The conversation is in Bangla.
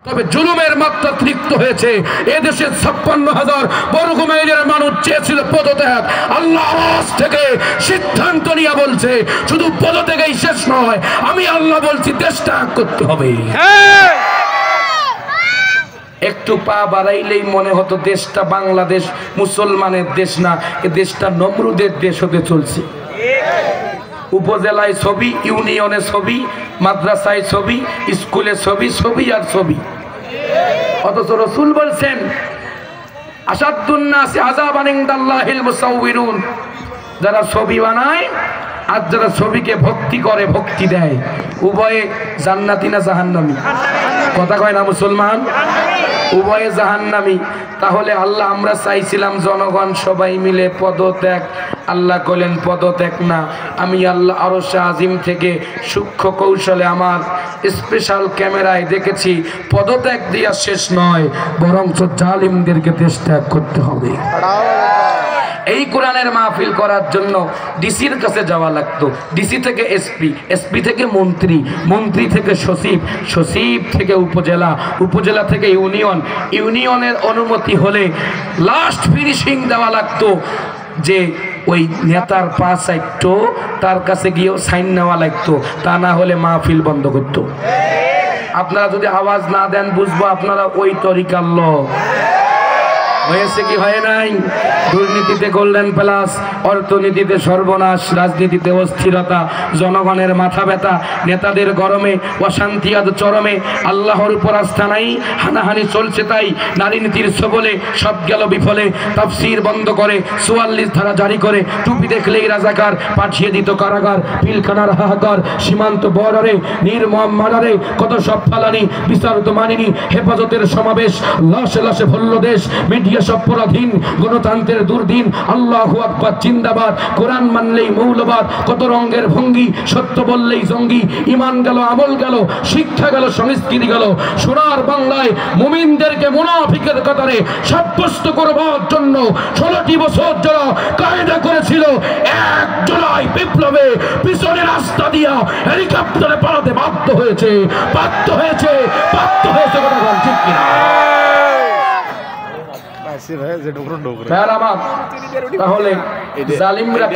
তবে জুলুমের মাত্রা তৃপ্ত হয়েছে। এদেশে 56,000 বর্গ মাইলের মানুষ চেয়েছিল পদত্যাগ। আল্লাহ আওয়াজ থেকে সিদ্ধান্ত নিয়ে বলছে শুধু পদত্যাগই শেষ নয়, আমি আল্লাহ বলছি দেশ ত্যাগ করতে হবে। একটু পা বাড়াইলেই মনে হতো দেশটা বাংলাদেশ মুসলমানের দেশ না, এ দেশটা নমরুদের দেশ হতে চলছে। উপজেলায় ছবি, ইউনিয়নে ছবি, মাদ্রাসায় ছবি, স্কুলে ছবি, ছবি আর ছবি। অথচ রাসূল বলছেন আশাদ্দুন নাসি আযাবান ইনদাল্লাহিল মুসাউউরুন, যারা ছবি বানায় আর যারা ছবিকে ভক্তি করে, ভক্তি দেয়, উভয়ে জান্নাতি না জাহান্নামী? কথা কয় না মুসলমান? উভয়ে জাহান্নামী। তাহলে আল্লাহ, আমরা চাইছিলাম জনগণ সবাই মিলে পদত্যাগ, আল্লাহ কইলেন পদত্যাগ না, আমি আল্লাহ আরশ আজিম থেকে সূক্ষ্ম কৌশলে আমার স্পেশাল ক্যামেরায় দেখেছি পদত্যাগ দিয়া শেষ নয়, বরঞ্চ জালিমদেরকে দেশ ত্যাগ করতে হবে। এই কোরআনের মাহফিল করার জন্য ডিসির কাছে যাওয়া লাগতো, ডিসি থেকে এসপি, এসপি থেকে মন্ত্রী, মন্ত্রী থেকে সচিব, সচিব থেকে উপজেলা, উপজেলা থেকে ইউনিয়ন, ইউনিয়নের অনুমতি হলে লাস্ট ফিনিশিং দেওয়া লাগতো যে ওই নেতার পা চাইতো, তার কাছে গিয়েও সাইন নেওয়া লাগতো, তা না হলে মাহফিল বন্ধ করতো। আপনারা যদি আওয়াজ না দেন বুঝবো আপনারা ওই তরিকার লোক। হয়েছে কি হয় নাই? দুর্নীতিতে গোল্ডেন প্লাস, অর্থনীতিতে সর্বনাশ, রাজনীতিতে অস্থিরতা, জনগণের মাথা ব্যথা, নেতাদের গরমে অশান্তি আদ চরমে, আল্লাহর উপর আস্থা নাই, হানাহানি চলছে তাই, নারী নীতির সবলে সব গেল বিফলে, তাফসীর বন্ধ করে 44 ধারা জারি করে, টুপি দেখলেই রাজাকার, পাঠিয়ে দিত কারাগার, পিলখানার হাহাকার, সীমান্ত বর্ডারে নির্মম মার্ডারে কত সব ফালানি, বিচার তো মানিনি, হেফাজতের সমাবেশ, লাশে লাশে ভরল দেশ, মিডিয়া সব পরাধীন, গণতন্ত্রের দুর্দিন, আল্লাহু আকবার জিন্দাবাদ, কোরআন মানলেই মৌলবাদ, কত রঙের ভঙ্গি, সত্য বললেই জঙ্গি, ঈমান গেল, আমল গেল, শিক্ষা গেল, সংস্কৃতি গেল। সোনার বাংলায় মুমিনদেরকে মুনাফিকের কাতারে সাব্যস্ত করবার জন্য 16টি বছর যারা কায়দা করেছিল, 1 জুলাই বিপ্লবে পিছনে রাস্তা দিয়া হেলিকপ্টারে পালাতে বাধ্য হয়েছে, বাধ্য হয়েছে, বাধ্য হয়েছে। কথা বল ঠিক কিনা? তাহলে জালিমরা